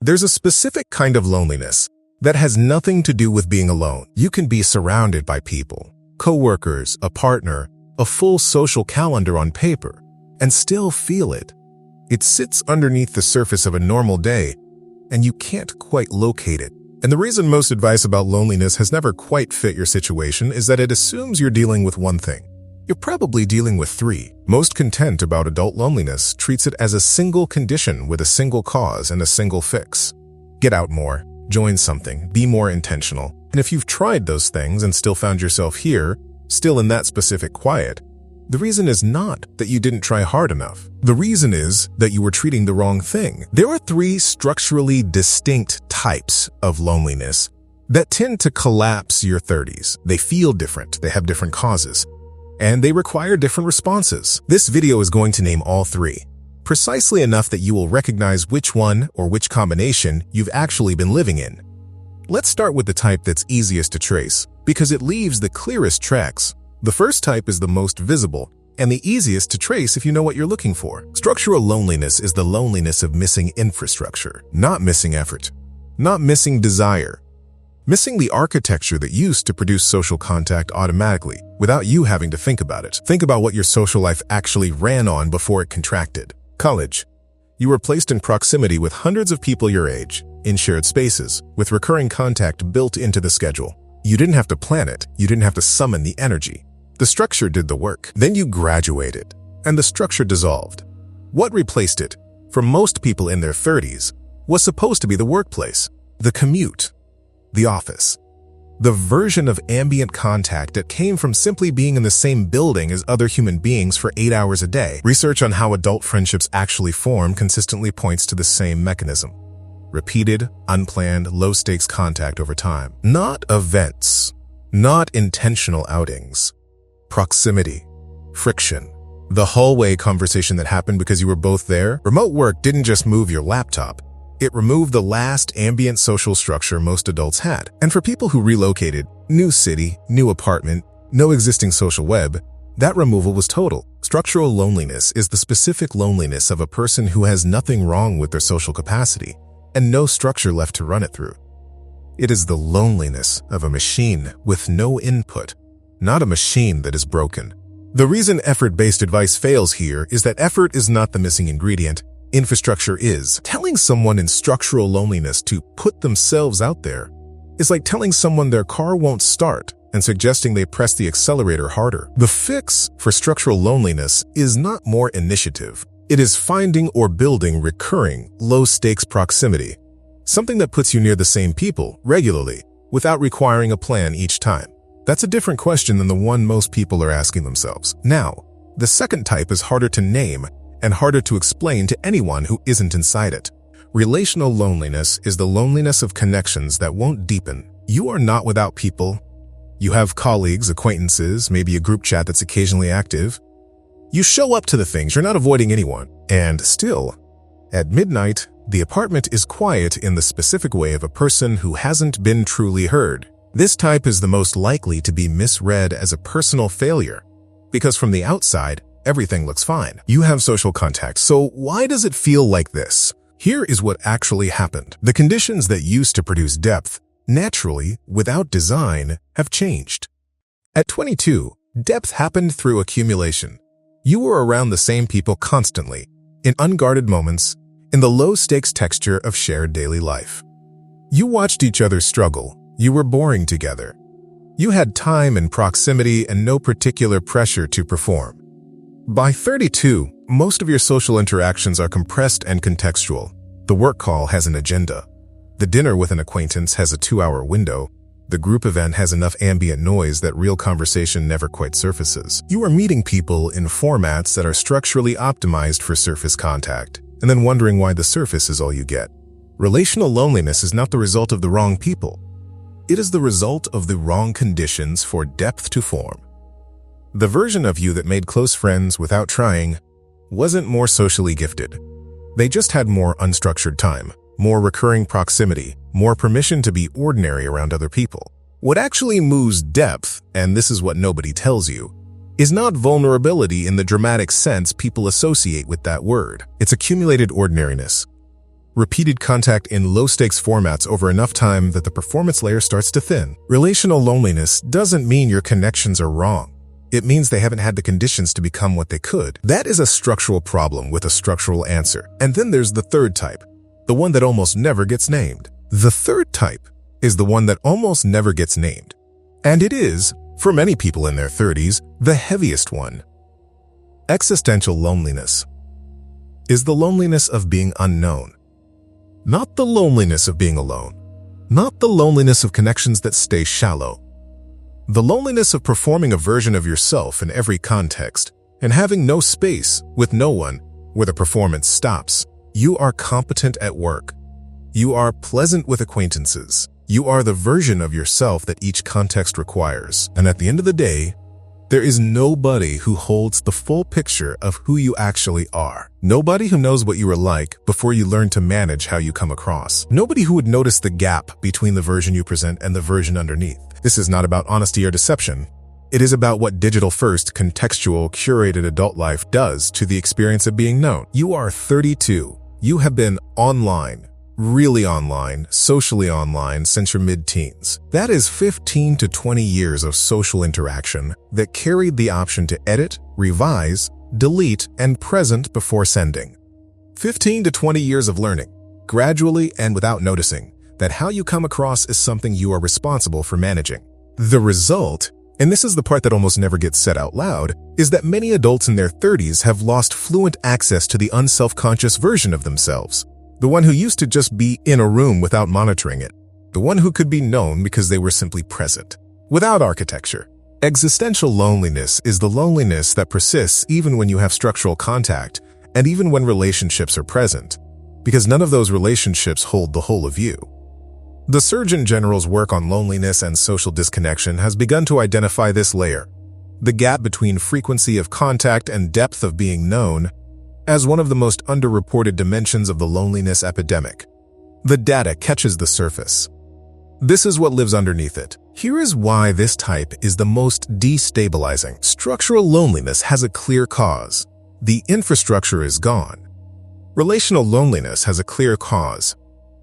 There's a specific kind of loneliness that has nothing to do with being alone. You can be surrounded by people, coworkers, a partner, a full social calendar on paper, and still feel it. It sits underneath the surface of a normal day, and you can't quite locate it. And the reason most advice about loneliness has never quite fit your situation is that it assumes you're dealing with one thing. You're probably dealing with three. Most content about adult loneliness treats it as a single condition with a single cause and a single fix. Get out more, join something, be more intentional. And if you've tried those things and still found yourself here, still in that specific quiet, the reason is not that you didn't try hard enough. The reason is that you were treating the wrong thing. There are three structurally distinct types of loneliness that tend to collapse your 30s. They feel different, they have different causes, and they require different responses. This video is going to name all three, precisely enough that you will recognize which one or which combination you've actually been living in. Let's start with the type that's easiest to trace, because it leaves the clearest tracks. The first type is the most visible and the easiest to trace if you know what you're looking for. Structural loneliness is the loneliness of missing infrastructure, not missing effort, not missing desire, missing the architecture that used to produce social contact automatically without you having to think about it. Think about what your social life actually ran on before it contracted. College. You were placed in proximity with hundreds of people your age, in shared spaces, with recurring contact built into the schedule. You didn't have to plan it, you didn't have to summon the energy. The structure did the work. Then you graduated, and the structure dissolved. What replaced it, for most people in their 30s, was supposed to be the workplace, the commute, the office. The version of ambient contact that came from simply being in the same building as other human beings for 8 hours a day. Research on how adult friendships actually form consistently points to the same mechanism. Repeated, unplanned, low-stakes contact over time. Not events, not intentional outings. Proximity, friction. The hallway conversation that happened because you were both there. Remote work didn't just move your laptop. It removed the last ambient social structure most adults had. And for people who relocated, new city, new apartment, no existing social web, that removal was total. Structural loneliness is the specific loneliness of a person who has nothing wrong with their social capacity and no structure left to run it through. It is the loneliness of a machine with no input, not a machine that is broken. The reason effort-based advice fails here is that effort is not the missing ingredient. Infrastructure is. Telling someone in structural loneliness to put themselves out there is like telling someone their car won't start and suggesting they press the accelerator harder. The fix for structural loneliness is not more initiative. It is finding or building recurring, low-stakes proximity, something that puts you near the same people regularly without requiring a plan each time. That's a different question than the one most people are asking themselves. Now, the second type is harder to name and harder to explain to anyone who isn't inside it. Relational loneliness is the loneliness of connections that won't deepen. You are not without people. You have colleagues, acquaintances, maybe a group chat that's occasionally active. You show up to the things, you're not avoiding anyone. And still, at midnight, the apartment is quiet in the specific way of a person who hasn't been truly heard. This type is the most likely to be misread as a personal failure, because from the outside, everything looks fine. You have social contact, so why does it feel like this? Here is what actually happened. The conditions that used to produce depth, naturally, without design, have changed. At 22, depth happened through accumulation. You were around the same people constantly, in unguarded moments, in the low-stakes texture of shared daily life. You watched each other struggle. You were boring together. You had time and proximity and no particular pressure to perform. By 32, most of your social interactions are compressed and contextual. The work call has an agenda. The dinner with an acquaintance has a 2-hour window. The group event has enough ambient noise that real conversation never quite surfaces. You are meeting people in formats that are structurally optimized for surface contact, and then wondering why the surface is all you get. Relational loneliness is not the result of the wrong people. It is the result of the wrong conditions for depth to form. The version of you that made close friends without trying wasn't more socially gifted. They just had more unstructured time, more recurring proximity, more permission to be ordinary around other people. What actually moves depth, and this is what nobody tells you, is not vulnerability in the dramatic sense people associate with that word. It's accumulated ordinariness. repeated contact in low-stakes formats over enough time that the performance layer starts to thin. Relational loneliness doesn't mean your connections are wrong. It means they haven't had the conditions to become what they could. That is a structural problem with a structural answer. And then there's the third type, the one that almost never gets named. The third type is the one that almost never gets named. And it is, for many people in their 30s, the heaviest one. Existential loneliness is the loneliness of being unknown. Not the loneliness of being alone. Not the loneliness of connections that stay shallow. The loneliness of performing a version of yourself in every context and having no space with no one where the performance stops. You are competent at work. You are pleasant with acquaintances. You are the version of yourself that each context requires. And at the end of the day, there is nobody who holds the full picture of who you actually are. Nobody who knows what you are like before you learn to manage how you come across. Nobody who would notice the gap between the version you present and the version underneath. This is not about honesty or deception. It is about what digital-first, contextual, curated adult life does to the experience of being known. You are 32. You have been online, really online, socially online since your mid-teens. That is 15 to 20 years of social interaction that carried the option to edit, revise, delete, and present before sending. 15 to 20 years of learning, gradually and without noticing, that how you come across is something you are responsible for managing. The result, and this is the part that almost never gets said out loud, is that many adults in their 30s have lost fluent access to the unself-conscious version of themselves. The one who used to just be in a room without monitoring it. The one who could be known because they were simply present, without architecture. Existential loneliness is the loneliness that persists even when you have structural contact and even when relationships are present, because none of those relationships hold the whole of you. The Surgeon General's work on loneliness and social disconnection has begun to identify this layer, the gap between frequency of contact and depth of being known, as one of the most underreported dimensions of the loneliness epidemic. The data catches the surface. This is what lives underneath it. Here is why this type is the most destabilizing. Structural loneliness has a clear cause. The infrastructure is gone. Relational loneliness has a clear cause.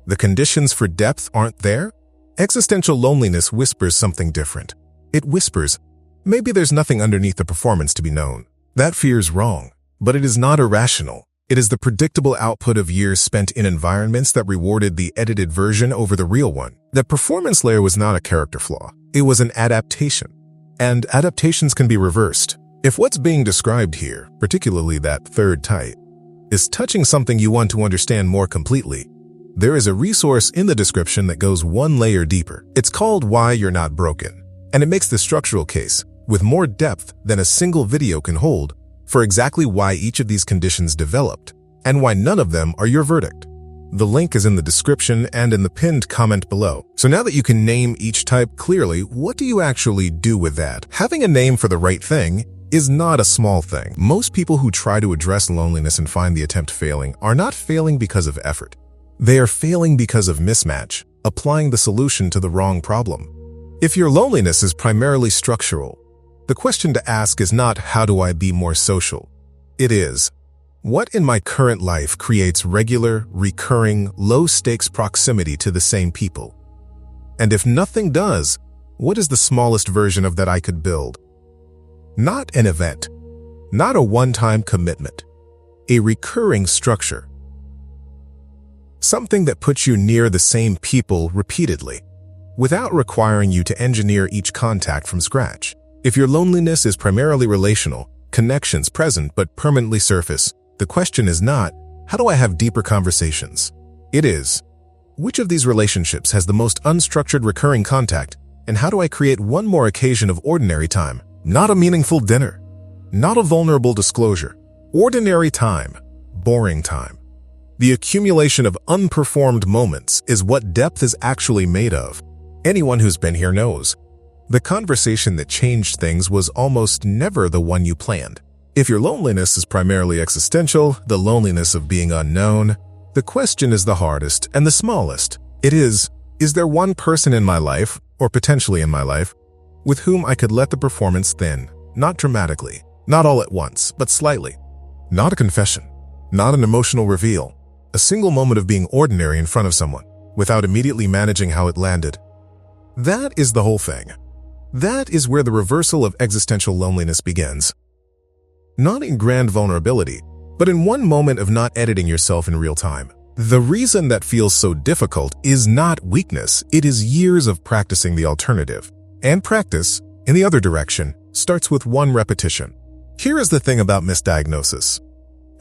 The conditions for depth aren't there. Existential loneliness whispers something different. It whispers, maybe there's nothing underneath the performance to be known. That fear's wrong. But it is not irrational. It is the predictable output of years spent in environments that rewarded the edited version over the real one. That performance layer was not a character flaw. It was an adaptation. And adaptations can be reversed. If what's being described here, particularly that third type, is touching something you want to understand more completely, there is a resource in the description that goes one layer deeper. It's called Why You're Not Broken, and it makes the structural case, with more depth than a single video can hold, for exactly why each of these conditions developed, and why none of them are your verdict. The link is in the description and in the pinned comment below. So now that you can name each type clearly, what do you actually do with that? Having a name for the right thing is not a small thing. Most people who try to address loneliness and find the attempt failing are not failing because of effort. They are failing because of mismatch, applying the solution to the wrong problem. If your loneliness is primarily structural, the question to ask is not, how do I be more social? It is, what in my current life creates regular, recurring, low-stakes proximity to the same people? And if nothing does, what is the smallest version of that I could build? Not an event, not a one-time commitment, a recurring structure. Something that puts you near the same people repeatedly, without requiring you to engineer each contact from scratch. If your loneliness is primarily relational, connections present but permanently surface, the question is not, how do I have deeper conversations? It is, which of these relationships has the most unstructured recurring contact, and how do I create one more occasion of ordinary time? Not a meaningful dinner, not a vulnerable disclosure. Ordinary time, boring time. The accumulation of unperformed moments is what depth is actually made of. Anyone who's been here knows. The conversation that changed things was almost never the one you planned. If your loneliness is primarily existential, the loneliness of being unknown, the question is the hardest and the smallest. It is there one person in my life, or potentially in my life, with whom I could let the performance thin, not dramatically, not all at once, but slightly? Not a confession, not an emotional reveal, A single moment of being ordinary in front of someone, without immediately managing how it landed. That is the whole thing. That is where the reversal of existential loneliness begins. Not in grand vulnerability, but in one moment of not editing yourself in real time. The reason that feels so difficult is not weakness, it is years of practicing the alternative. And practice, in the other direction, starts with one repetition. Here is the thing about misdiagnosis.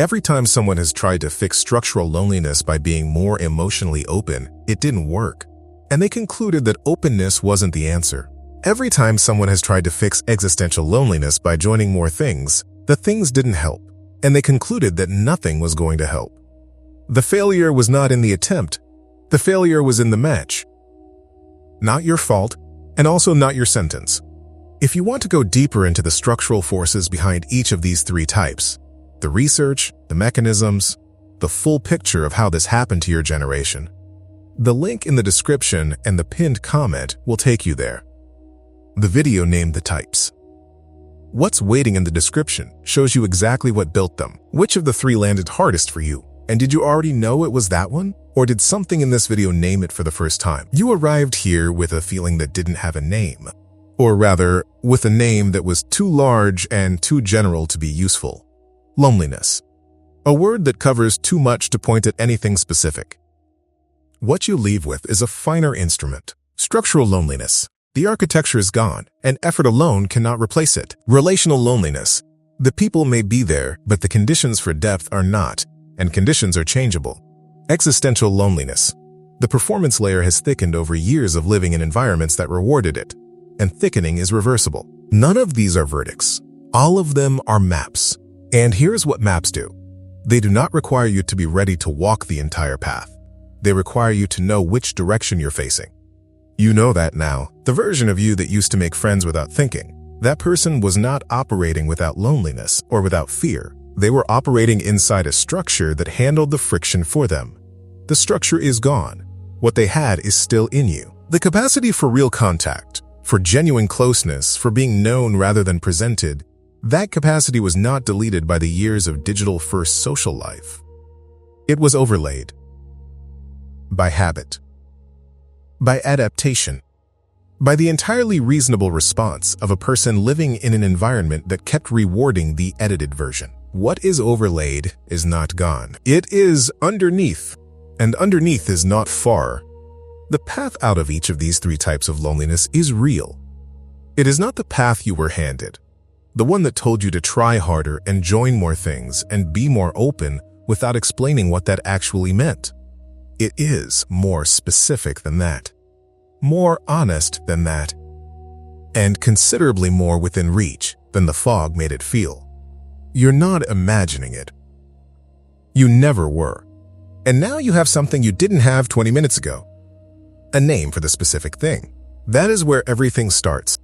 Every time someone has tried to fix structural loneliness by being more emotionally open, it didn't work. And they concluded that openness wasn't the answer. Every time someone has tried to fix existential loneliness by joining more things, the things didn't help. And they concluded that nothing was going to help. The failure was not in the attempt. The failure was in the match. Not your fault, and also not your sentence. If you want to go deeper into the structural forces behind each of these three types, the research, the mechanisms, the full picture of how this happened to your generation, the link in the description and the pinned comment will take you there. The video named The Types. What's waiting in the description shows you exactly what built them. Which of the three landed hardest for you? And did you already know it was that one? Or did something in this video name it for the first time? You arrived here with a feeling that didn't have a name. Or rather, with a name that was too large and too general to be useful. Loneliness. A word that covers too much to point at anything specific. What you leave with is a finer instrument. Structural loneliness. The architecture is gone, and effort alone cannot replace it. Relational loneliness. The people may be there, but the conditions for depth are not, and conditions are changeable. Existential loneliness. The performance layer has thickened over years of living in environments that rewarded it, and thickening is reversible. None of these are verdicts. All of them are maps. And here's what maps do. They do not require you to be ready to walk the entire path. They require you to know which direction you're facing. You know that now. The version of you that used to make friends without thinking, that person was not operating without loneliness or without fear. They were operating inside a structure that handled the friction for them. The structure is gone. What they had is still in you. The capacity for real contact, for genuine closeness, for being known rather than presented, that capacity was not deleted by the years of digital-first social life. It was overlaid by habit, by adaptation, by the entirely reasonable response of a person living in an environment that kept rewarding the edited version. What is overlaid is not gone. It is underneath, and underneath is not far. The path out of each of these three types of loneliness is real. It is not the path you were handed, the one that told you to try harder and join more things and be more open without explaining what that actually meant. It is more specific than that, more honest than that, and considerably more within reach than the fog made it feel. You're not imagining it. You never were. And now you have something you didn't have 20 minutes ago. A name for the specific thing. That is where everything starts.